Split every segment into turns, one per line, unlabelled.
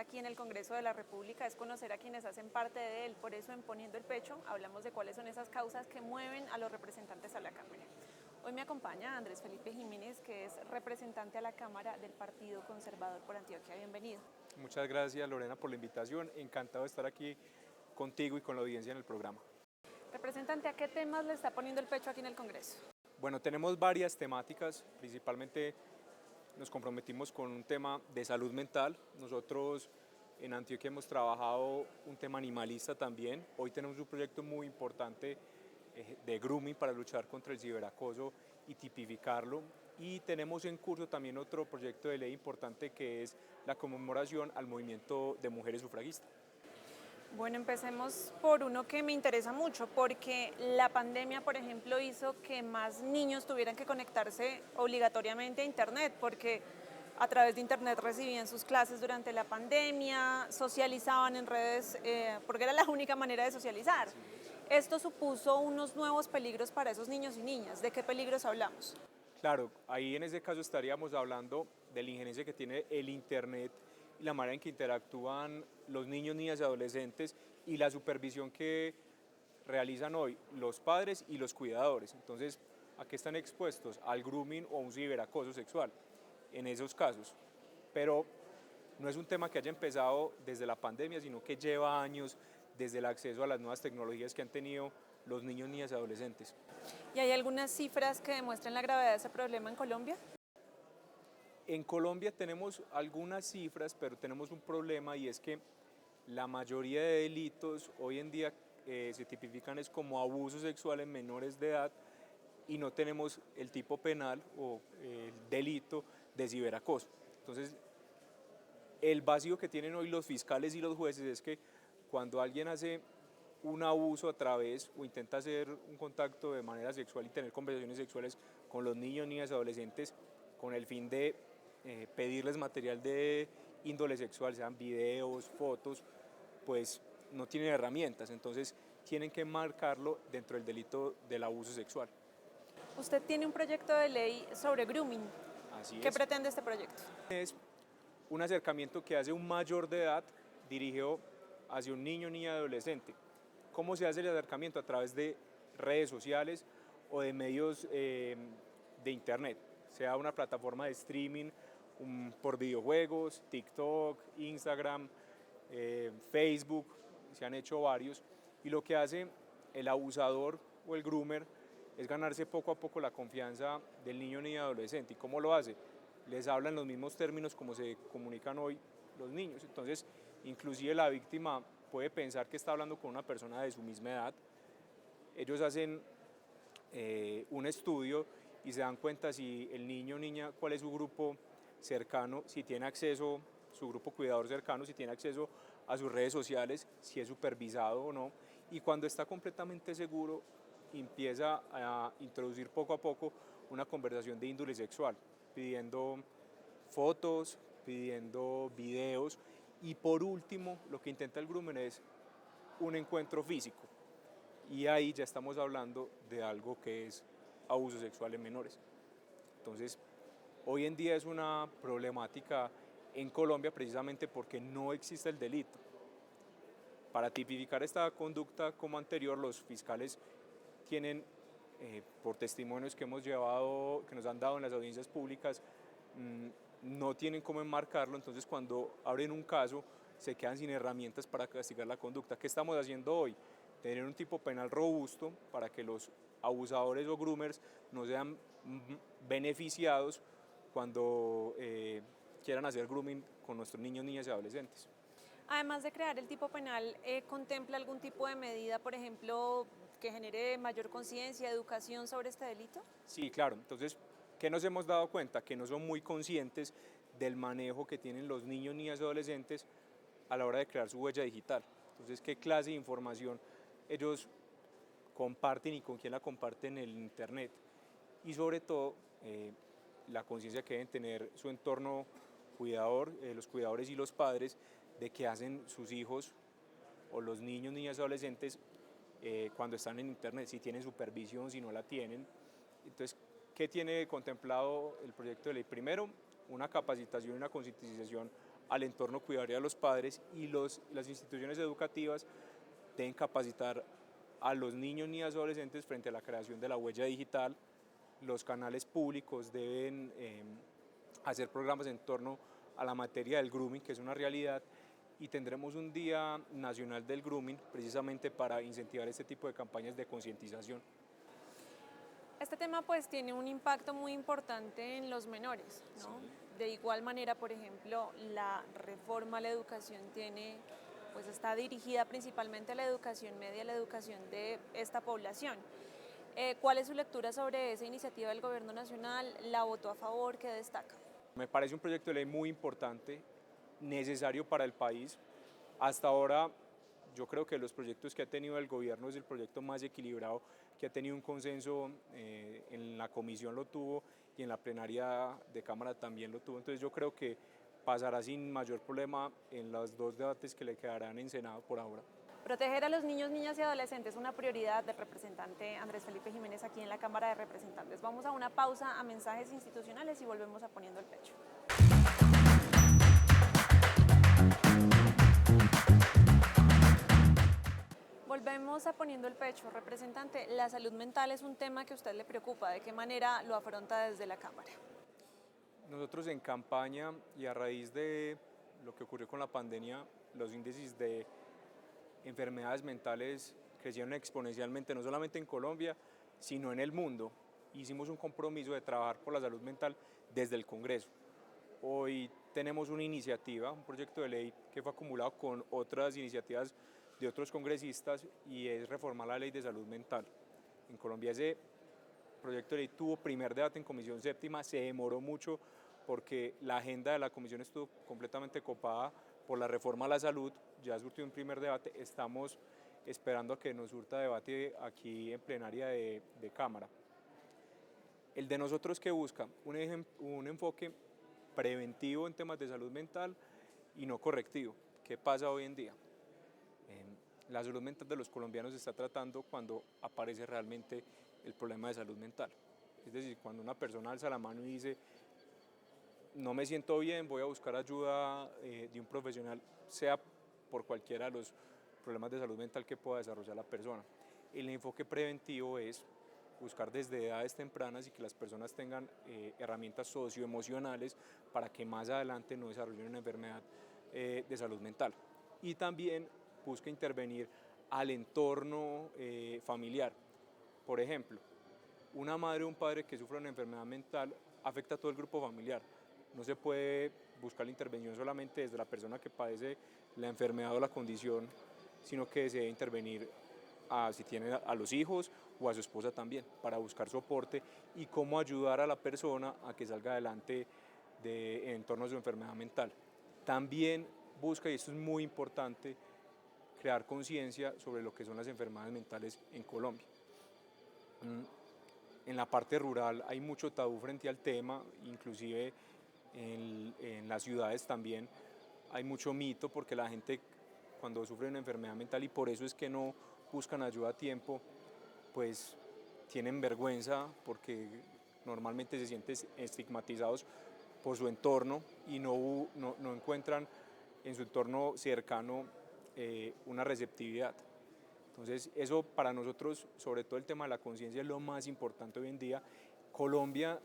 aquí en el Congreso de la República es conocer a quienes hacen parte de él. Por eso en Poniendo el Pecho hablamos de cuáles son esas causas que mueven a los representantes a la Cámara. Hoy me acompaña Andrés Felipe Jiménez, que es representante a la Cámara del Partido Conservador por Antioquia. Bienvenido.
Muchas gracias, Lorena, por la invitación. Encantado de estar aquí contigo y con la audiencia en el programa.
Representante, ¿a qué temas le está poniendo el pecho aquí en el Congreso?
Bueno, tenemos varias temáticas, principalmente nos comprometimos con un tema de salud mental. Nosotros en Antioquia hemos trabajado un tema animalista también. Hoy tenemos un proyecto muy importante de grooming para luchar contra el ciberacoso y tipificarlo. Y tenemos en curso también otro proyecto de ley importante que es la conmemoración al movimiento de mujeres sufragistas.
Bueno, empecemos por uno que me interesa mucho, porque la pandemia, por ejemplo, hizo que más niños tuvieran que conectarse obligatoriamente a Internet, porque a través de Internet recibían sus clases durante la pandemia, socializaban en redes, porque era la única manera de socializar. Esto supuso unos nuevos peligros para esos niños y niñas. ¿De qué peligros hablamos?
Claro, ahí en ese caso estaríamos hablando de la injerencia que tiene el Internet y la manera en que interactúan los niños, niñas y adolescentes y la supervisión que realizan hoy los padres y los cuidadores. Entonces, ¿a qué están expuestos? Al grooming o a un ciberacoso sexual en esos casos. Pero no es un tema que haya empezado desde la pandemia, sino que lleva años desde el acceso a las nuevas tecnologías que han tenido los niños, niñas y adolescentes.
¿Y hay algunas cifras que demuestren la gravedad de ese problema en Colombia?
En Colombia tenemos algunas cifras, pero tenemos un problema y es que la mayoría de delitos hoy en día se tipifican es como abuso sexual en menores de edad y no tenemos el tipo penal o el delito de ciberacoso. Entonces, el vacío que tienen hoy los fiscales y los jueces es que cuando alguien hace un abuso a través o intenta hacer un contacto de manera sexual y tener conversaciones sexuales con los niños, niñas, adolescentes, con el fin de pedirles material de índole sexual, sean videos, fotos, pues no tienen herramientas, entonces tienen que marcarlo dentro del delito del abuso sexual.
Usted tiene un proyecto de ley sobre grooming.
Así
¿Qué
es.
pretende este proyecto?
Es un acercamiento que hace un mayor de edad dirigido hacia un niño, niña, adolescente. ¿Cómo se hace el acercamiento? A través de redes sociales o de medios de internet, sea una plataforma de streaming por videojuegos, TikTok, Instagram, Facebook, se han hecho varios, y lo que hace el abusador o el groomer es ganarse poco a poco la confianza del niño, niña, adolescente. ¿Y cómo lo hace? Les habla en los mismos términos como se comunican hoy los niños. Entonces, inclusive la víctima puede pensar que está hablando con una persona de su misma edad. Ellos hacen un estudio y se dan cuenta si el niño o niña, cuál es su grupo cercano, si tiene acceso, su grupo cuidador cercano, si tiene acceso a sus redes sociales, si es supervisado o no. Y cuando está completamente seguro, empieza a introducir poco a poco una conversación de índole sexual, pidiendo fotos, pidiendo videos y por último lo que intenta el groomer es un encuentro físico y ahí ya estamos hablando de algo que es abuso sexual en menores. Entonces, hoy en día es una problemática en Colombia precisamente porque no existe el delito. Para tipificar esta conducta como anterior, los fiscales tienen, por testimonios que hemos llevado, que nos han dado en las audiencias públicas, no tienen cómo enmarcarlo, entonces cuando abren un caso se quedan sin herramientas para castigar la conducta. ¿Qué estamos haciendo hoy? Tener un tipo penal robusto para que los abusadores o groomers no sean beneficiados cuando quieran hacer grooming con nuestros niños, niñas y adolescentes.
Además de crear el tipo penal, ¿contempla algún tipo de medida, por ejemplo, que genere mayor conciencia, educación sobre este delito?
Sí, claro. Entonces, ¿qué nos hemos dado cuenta? Que no son muy conscientes del manejo que tienen los niños, niñas y adolescentes a la hora de crear su huella digital. Entonces, ¿qué clase de información ellos comparten y con quién la comparten en el Internet? Y sobre todo, la conciencia que deben tener su entorno cuidador, los cuidadores y los padres, de qué hacen sus hijos o los niños, niñas y adolescentes cuando están en Internet, si tienen supervisión, si no la tienen. Entonces, ¿qué tiene contemplado el proyecto de ley? Primero, una capacitación y una concientización al entorno cuidaría a los padres y las instituciones educativas deben capacitar a los niños, niñas y adolescentes frente a la creación de la huella digital. Los canales públicos deben hacer programas en torno a la materia del grooming, que es una realidad, y tendremos un Día Nacional del Grooming precisamente para incentivar este tipo de campañas de concientización.
Este tema pues tiene un impacto muy importante en los menores, ¿no?
Sí.
De igual manera, por ejemplo, la reforma a la educación pues está dirigida principalmente a la educación media, a la educación de esta población. ¿Cuál es su lectura sobre esa iniciativa del Gobierno Nacional? ¿La votó a favor? ¿Qué destaca?
Me parece un proyecto de ley muy importante, necesario para el país. Hasta ahora yo creo que los proyectos que ha tenido el gobierno es el proyecto más equilibrado, que ha tenido un consenso, en la comisión lo tuvo y en la plenaria de Cámara también lo tuvo. Entonces yo creo que pasará sin mayor problema en los dos debates que le quedarán en Senado por ahora.
Proteger a los niños, niñas y adolescentes es una prioridad del representante Andrés Felipe Jiménez aquí en la Cámara de Representantes. Vamos a una pausa a mensajes institucionales y volvemos a Poniendo el Pecho. Volvemos a Poniendo el Pecho. Representante, la salud mental es un tema que a usted le preocupa. ¿De qué manera lo afronta desde la Cámara?
Nosotros en campaña y a raíz de lo que ocurrió con la pandemia, los índices de enfermedades mentales crecieron exponencialmente, no solamente en Colombia, sino en el mundo. Hicimos un compromiso de trabajar por la salud mental desde el Congreso. Hoy tenemos una iniciativa, un proyecto de ley que fue acumulado con otras iniciativas de otros congresistas y es reformar la ley de salud mental. En Colombia ese proyecto de ley tuvo primer debate en Comisión Séptima, se demoró mucho porque la agenda de la comisión estuvo completamente copada por la reforma a la salud, ya surtió un primer debate, estamos esperando a que nos surta debate aquí en plenaria de Cámara. El de nosotros que busca un enfoque preventivo en temas de salud mental y no correctivo. ¿Qué pasa hoy en día? La salud mental de los colombianos se está tratando cuando aparece realmente el problema de salud mental. Es decir, cuando una persona alza la mano y dice, no me siento bien, voy a buscar ayuda de un profesional, sea por cualquiera de los problemas de salud mental que pueda desarrollar la persona. El enfoque preventivo es buscar desde edades tempranas y que las personas tengan herramientas socioemocionales para que más adelante no desarrollen una enfermedad de salud mental. Y también busca intervenir al entorno familiar. Por ejemplo, una madre o un padre que sufre una enfermedad mental afecta a todo el grupo familiar. No se puede buscar la intervención solamente desde la persona que padece la enfermedad o la condición, sino que se debe intervenir si tiene a los hijos o a su esposa también, para buscar soporte y cómo ayudar a la persona a que salga adelante en torno a su enfermedad mental. También busca, y esto es muy importante, crear conciencia sobre lo que son las enfermedades mentales en Colombia. En la parte rural hay mucho tabú frente al tema, inclusive en las ciudades también hay mucho mito porque la gente cuando sufre una enfermedad mental y por eso es que no buscan ayuda a tiempo, pues tienen vergüenza porque normalmente se sienten estigmatizados por su entorno y no encuentran en su entorno cercano una receptividad. Entonces eso para nosotros, sobre todo el tema de la conciencia, es lo más importante hoy en día. Colombia,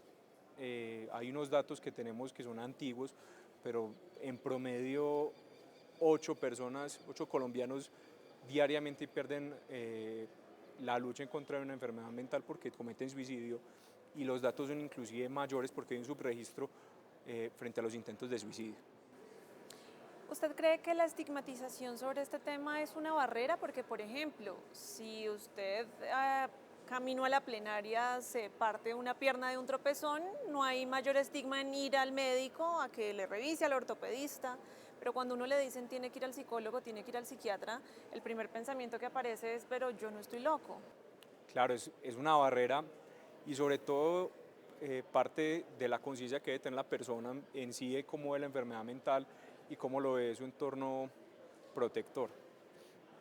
hay unos datos que tenemos que son antiguos, pero en promedio 8 colombianos diariamente pierden la lucha en contra de una enfermedad mental porque cometen suicidio y los datos son inclusive mayores porque hay un subregistro frente a los intentos de suicidio.
¿Usted cree que la estigmatización sobre este tema es una barrera? Porque, por ejemplo, si usted camino a la plenaria se parte una pierna de un tropezón, no hay mayor estigma en ir al médico a que le revise, al ortopedista, pero cuando uno le dicen tiene que ir al psicólogo, tiene que ir al psiquiatra, el primer pensamiento que aparece es, pero yo no estoy loco.
Claro, es una barrera y sobre todo parte de la conciencia que debe tener la persona en sí de cómo ve la enfermedad mental y cómo lo ve su entorno protector.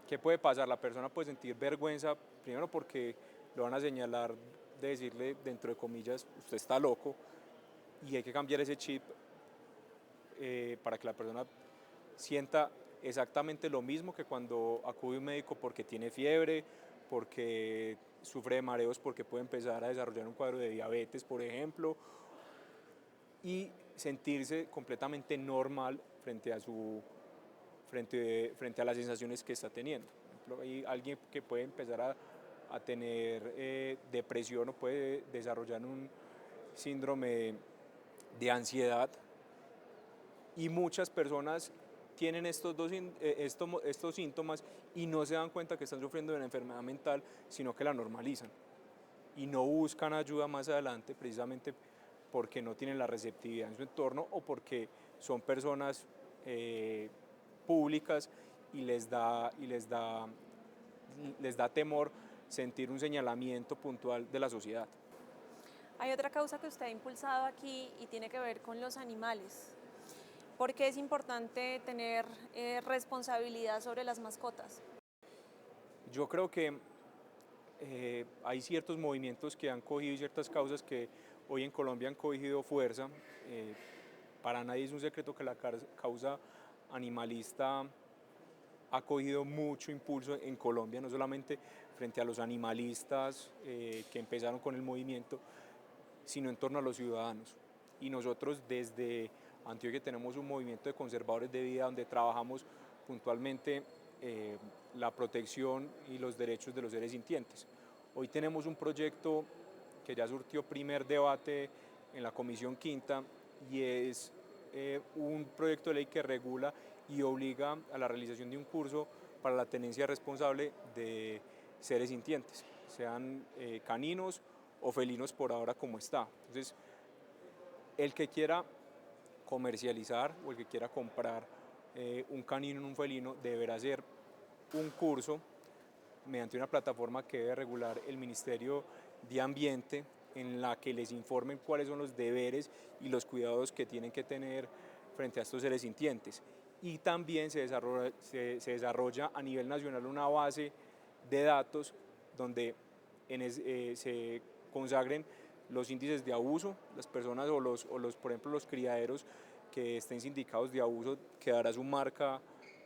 ¿Qué puede pasar? La persona puede sentir vergüenza, primero porque lo van a señalar de decirle, dentro de comillas, usted está loco y hay que cambiar ese chip para que la persona sienta exactamente lo mismo que cuando acude a un médico porque tiene fiebre, porque sufre de mareos, porque puede empezar a desarrollar un cuadro de diabetes, por ejemplo, y sentirse completamente normal frente a las sensaciones que está teniendo. Por ejemplo, hay alguien que puede empezar a tener depresión o puede desarrollar un síndrome de ansiedad, y muchas personas tienen estos síntomas y no se dan cuenta que están sufriendo de una enfermedad mental, sino que la normalizan y no buscan ayuda más adelante precisamente porque no tienen la receptividad en su entorno o porque son personas públicas y les da temor sentir un señalamiento puntual de la sociedad.
Hay otra causa que usted ha impulsado aquí y tiene que ver con los animales. ¿Por qué es importante tener responsabilidad sobre las mascotas?
Yo creo que hay ciertos movimientos que han cogido y ciertas causas que hoy en Colombia han cogido fuerza. Para nadie es un secreto que la causa animalista ha cogido mucho impulso en Colombia, no solamente frente a los animalistas que empezaron con el movimiento, sino en torno a los ciudadanos. Y nosotros desde Antioquia tenemos un movimiento de conservadores de vida donde trabajamos puntualmente la protección y los derechos de los seres sintientes. Hoy tenemos un proyecto que ya surtió primer debate en la Comisión Quinta y es un proyecto de ley que regula y obliga a la realización de un curso para la tenencia responsable de seres sintientes, sean caninos o felinos por ahora como está. Entonces, el que quiera comercializar o el que quiera comprar un canino o un felino deberá hacer un curso mediante una plataforma que debe regular el Ministerio de Ambiente, en la que les informen cuáles son los deberes y los cuidados que tienen que tener frente a estos seres sintientes. Y también se desarrolla a nivel nacional una base de datos donde se consagren los índices de abuso, las personas por ejemplo, los criaderos que estén sindicados de abuso, quedará su marca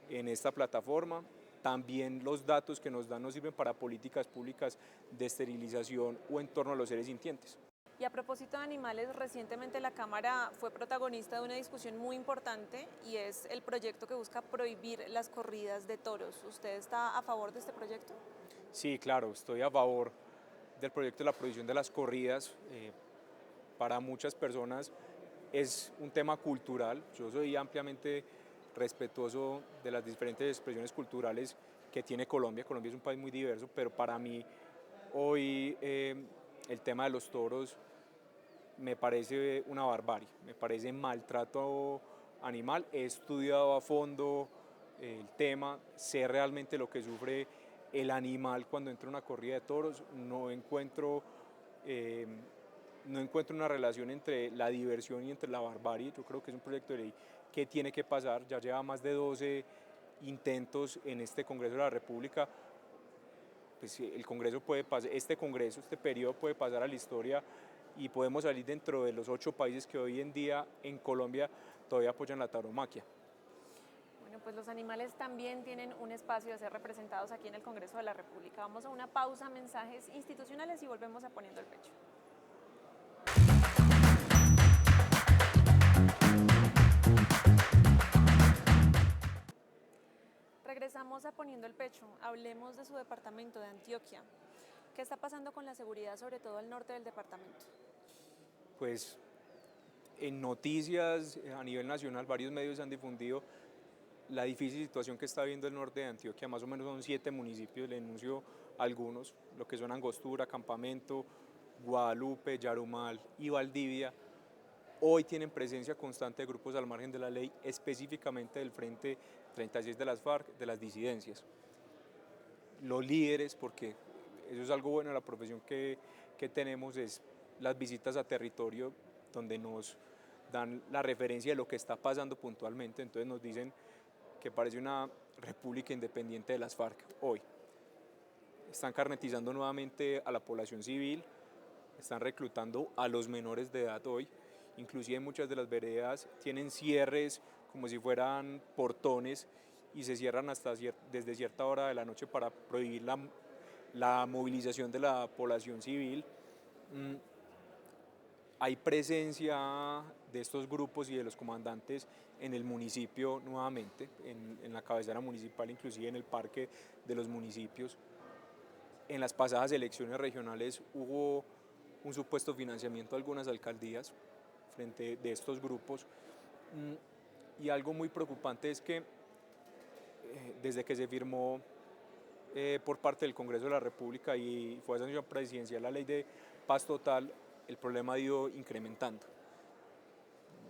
en esta plataforma. También los datos que nos dan nos sirven para políticas públicas de esterilización o en torno a los seres sintientes.
Y a propósito de animales, recientemente la Cámara fue protagonista de una discusión muy importante y es el proyecto que busca prohibir las corridas de toros. ¿Usted está a favor de este proyecto?
Sí, claro, estoy a favor del proyecto de la prohibición de las corridas. Para muchas personas es un tema cultural. Yo soy ampliamente respetuoso de las diferentes expresiones culturales que tiene Colombia. Colombia es un país muy diverso, pero para mí hoy el tema de los toros me parece una barbarie, me parece maltrato animal. He estudiado a fondo el tema, sé realmente lo que sufre el animal cuando entra a una corrida de toros. No encuentro una relación entre la diversión y entre la barbarie. Yo creo que es un proyecto de ley que tiene que pasar. Ya lleva más de 12 intentos en este Congreso de la República. Pues el Congreso puede pasar, este periodo puede pasar a la historia y podemos salir dentro de los 8 países que hoy en día en Colombia todavía apoyan la tauromaquia.
Bueno, pues los animales también tienen un espacio de ser representados aquí en el Congreso de la República. Vamos a una pausa, mensajes institucionales y volvemos a Poniendo el Pecho. Regresamos a Poniendo el Pecho. Hablemos de su departamento, de Antioquia. ¿Qué está pasando con la seguridad, sobre todo al norte del departamento?
Pues en noticias a nivel nacional varios medios han difundido la difícil situación que está viviendo el norte de Antioquia. Más o menos son 7 municipios, le denuncio algunos, lo que son Angostura, Campamento, Guadalupe, Yarumal y Valdivia. Hoy tienen presencia constante de grupos al margen de la ley, específicamente del Frente 36 de las FARC, de las disidencias. Los líderes, porque eso es algo bueno de la profesión que tenemos, es las visitas a territorio donde nos dan la referencia de lo que está pasando puntualmente. Entonces nos dicen que parece una república independiente de las FARC hoy. Están carnetizando nuevamente a la población civil, están reclutando a los menores de edad hoy inclusive muchas de las veredas tienen cierres como si fueran portones y se cierran desde cierta hora de la noche para prohibir la movilización de la población civil. Hay presencia de estos grupos y de los comandantes en el municipio nuevamente, en la cabecera municipal, inclusive en el parque de los municipios. En las pasadas elecciones regionales hubo un supuesto financiamiento de algunas alcaldías frente de estos grupos. Y algo muy preocupante es que desde que se firmó por parte del Congreso de la República y fue a sanción presidencial la ley de paz total, el problema ha ido incrementando.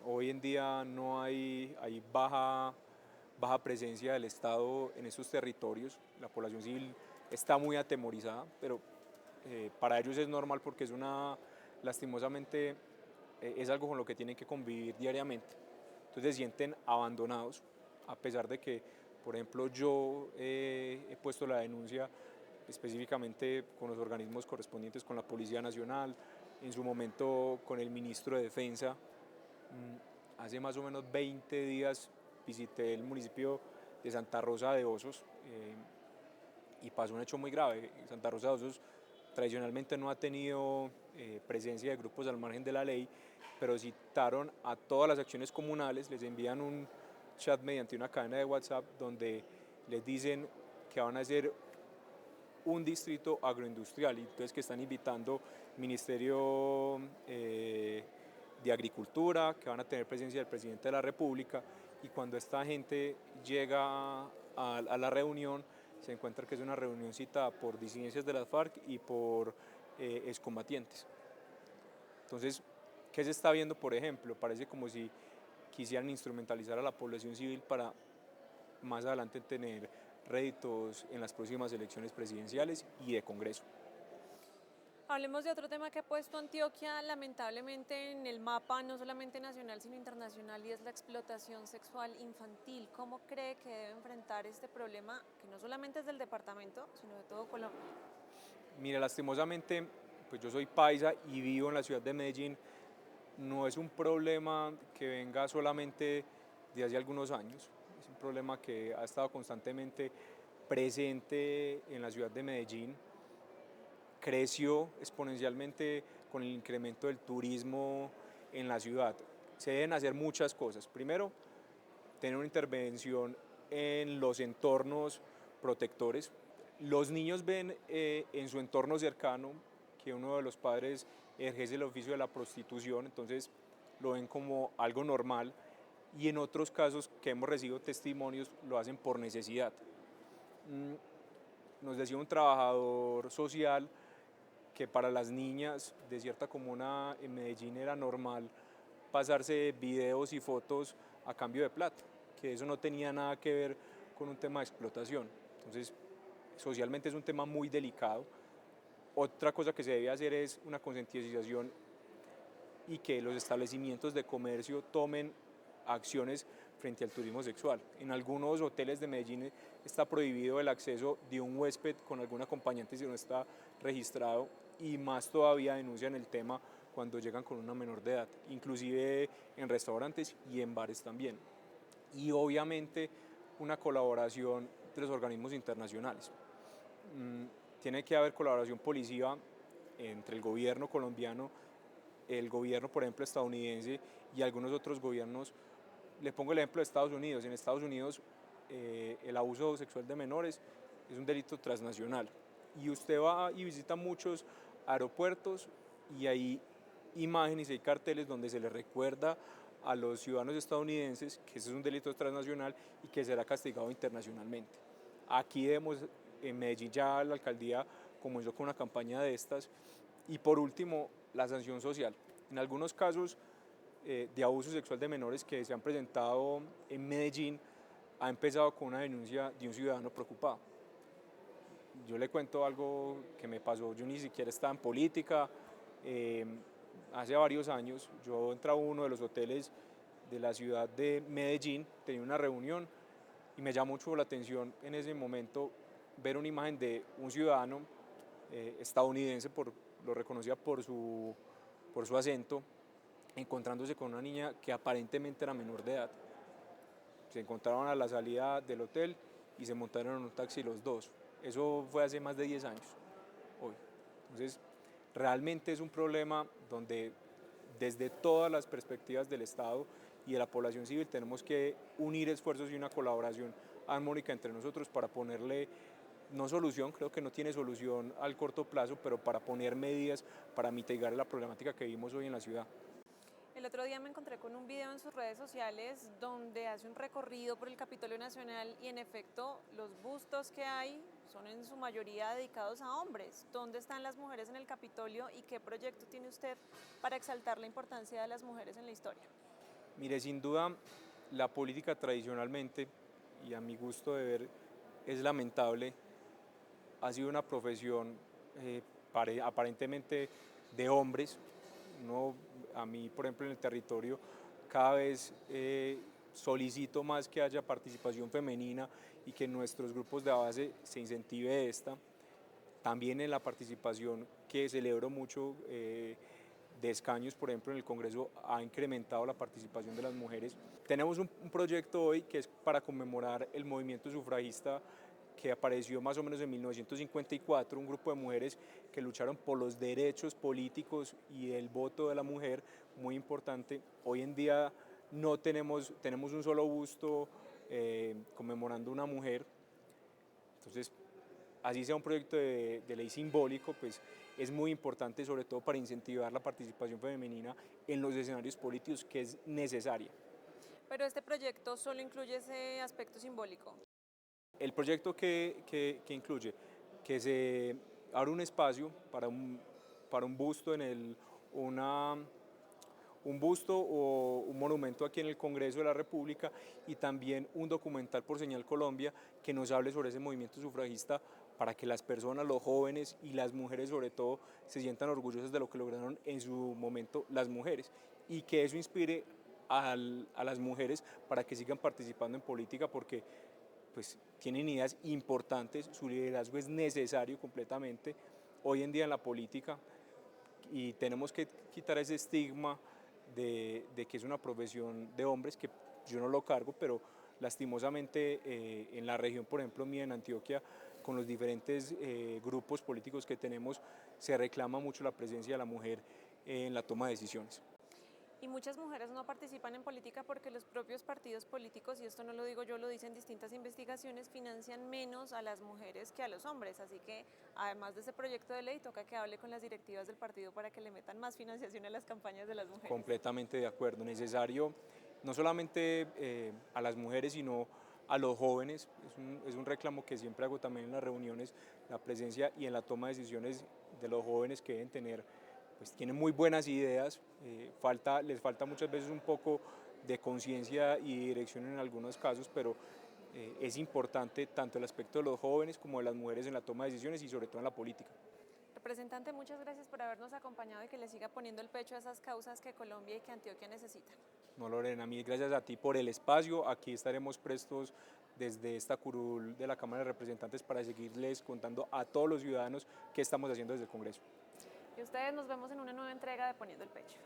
Hoy en día no hay baja presencia del Estado en estos territorios, la población civil está muy atemorizada, pero para ellos es normal porque lastimosamente, es algo con lo que tienen que convivir diariamente. Entonces se sienten abandonados, a pesar de que, por ejemplo, yo he puesto la denuncia específicamente con los organismos correspondientes, con la Policía Nacional, en su momento con el ministro de Defensa. Hace más o menos 20 días visité el municipio de Santa Rosa de Osos y pasó un hecho muy grave. Santa Rosa de Osos tradicionalmente no ha tenido presencia de grupos al margen de la ley, pero citaron a todas las acciones comunales, les envían un chat mediante una cadena de WhatsApp donde les dicen que van a hacer un distrito agroindustrial y entonces que están invitando Ministerio de Agricultura, que van a tener presencia del presidente de la República, y cuando esta gente llega a la reunión se encuentra que es una reunión citada por disidencias de las FARC y por excombatientes. Entonces, ¿qué se está viendo, por ejemplo? Parece como si quisieran instrumentalizar a la población civil para más adelante tener réditos en las próximas elecciones presidenciales y de Congreso.
Hablemos de otro tema que ha puesto Antioquia lamentablemente en el mapa, no solamente nacional sino internacional, y es la explotación sexual infantil. ¿Cómo cree que debe enfrentar este problema, que no solamente es del departamento, sino de todo Colombia?
Mira, lastimosamente, pues yo soy paisa y vivo en la ciudad de Medellín. No es un problema que venga solamente de hace algunos años, es un problema que ha estado constantemente presente en la ciudad de Medellín. Creció exponencialmente con el incremento del turismo en la ciudad. Se deben hacer muchas cosas. Primero, tener una intervención en los entornos protectores. Los niños ven en su entorno cercano que uno de los padres ejerce el oficio de la prostitución, entonces lo ven como algo normal, y en otros casos que hemos recibido testimonios lo hacen por necesidad. Nos decía un trabajador social que para las niñas de cierta comuna en Medellín era normal pasarse videos y fotos a cambio de plata, que eso no tenía nada que ver con un tema de explotación. Entonces, socialmente es un tema muy delicado. Otra cosa que se debe hacer es una concientización y que los establecimientos de comercio tomen acciones frente al turismo sexual. En algunos hoteles de Medellín está prohibido el acceso de un huésped con algún acompañante si no está registrado, y más todavía denuncian el tema cuando llegan con una menor de edad, inclusive en restaurantes y en bares también. Y obviamente una colaboración de los organismos internacionales. Tiene que haber colaboración policiva entre el gobierno colombiano, el gobierno, por ejemplo, estadounidense y algunos otros gobiernos. Le pongo el ejemplo de Estados Unidos. En Estados Unidos el abuso sexual de menores es un delito transnacional y usted va y visita muchos aeropuertos y hay imágenes y hay carteles donde se les recuerda a los ciudadanos estadounidenses que ese es un delito transnacional y que será castigado internacionalmente. Aquí en Medellín ya la alcaldía comenzó con una campaña de estas. Y por último, la sanción social. En algunos casos de abuso sexual de menores que se han presentado en Medellín, ha empezado con una denuncia de un ciudadano preocupado. Yo le cuento algo que me pasó, yo ni siquiera estaba en política. Hace varios años yo entraba a uno de los hoteles de la ciudad de Medellín, tenía una reunión y me llamó mucho la atención en ese momento ver una imagen de un ciudadano estadounidense, lo reconocía por su acento, encontrándose con una niña que aparentemente era menor de edad. Se encontraron a la salida del hotel y se montaron en un taxi los dos. Eso fue hace más de 10 años, hoy. Entonces, realmente es un problema donde desde todas las perspectivas del Estado y de la población civil tenemos que unir esfuerzos y una colaboración armónica entre nosotros para ponerle, no solución, creo que no tiene solución al corto plazo, pero para poner medidas para mitigar la problemática que vivimos hoy en la ciudad.
El otro día me encontré con un video en sus redes sociales donde hace un recorrido por el Capitolio Nacional y en efecto los bustos que hay son en su mayoría dedicados a hombres. ¿Dónde están las mujeres en el Capitolio y qué proyecto tiene usted para exaltar la importancia de las mujeres en la historia?
Mire, sin duda la política tradicionalmente, y a mi gusto de ver es lamentable, ha sido una profesión aparentemente de hombres. A mí, por ejemplo, en el territorio cada vez solicito más que haya participación femenina y que en nuestros grupos de base se incentive esta. También en la participación, que celebro mucho, de escaños, por ejemplo, en el Congreso ha incrementado la participación de las mujeres. Tenemos un proyecto hoy que es para conmemorar el movimiento sufragista que apareció más o menos en 1954, un grupo de mujeres que lucharon por los derechos políticos y el voto de la mujer, muy importante. Hoy en día no tenemos un solo busto conmemorando una mujer, entonces así sea un proyecto de ley simbólico, pues es muy importante, sobre todo para incentivar la participación femenina en los escenarios políticos, que es necesaria.
Pero este proyecto solo incluye ese aspecto simbólico.
El proyecto que incluye que se abra un espacio para un busto, un busto o un monumento aquí en el Congreso de la República, y también un documental por Señal Colombia que nos hable sobre ese movimiento sufragista, para que las personas, los jóvenes y las mujeres sobre todo, se sientan orgullosas de lo que lograron en su momento las mujeres, y que eso inspire a las mujeres para que sigan participando en política, porque pues tienen ideas importantes, su liderazgo es necesario completamente hoy en día en la política, y tenemos que quitar ese estigma de que es una profesión de hombres, que yo no lo cargo, pero lastimosamente en la región, por ejemplo, mía en Antioquia, con los diferentes grupos políticos que tenemos, se reclama mucho la presencia de la mujer en la toma de decisiones.
Y muchas mujeres no participan en política porque los propios partidos políticos, y esto no lo digo yo, lo dicen distintas investigaciones, financian menos a las mujeres que a los hombres. Así que, además de ese proyecto de ley, toca que hable con las directivas del partido para que le metan más financiación a las campañas de las mujeres.
Completamente de acuerdo. Necesario no solamente a las mujeres, sino a los jóvenes. Es un reclamo que siempre hago también en las reuniones, la presencia y en la toma de decisiones de los jóvenes, que deben tener, pues tienen muy buenas ideas, les falta muchas veces un poco de conciencia y dirección en algunos casos, pero es importante tanto el aspecto de los jóvenes como de las mujeres en la toma de decisiones y sobre todo en la política.
Representante, muchas gracias por habernos acompañado y que le siga poniendo el pecho a esas causas que Colombia y que Antioquia necesitan.
No, Lorena, mil gracias a ti por el espacio. Aquí estaremos prestos desde esta curul de la Cámara de Representantes para seguirles contando a todos los ciudadanos qué estamos haciendo desde el Congreso.
Y ustedes, nos vemos en una nueva entrega de Poniendo el Pecho.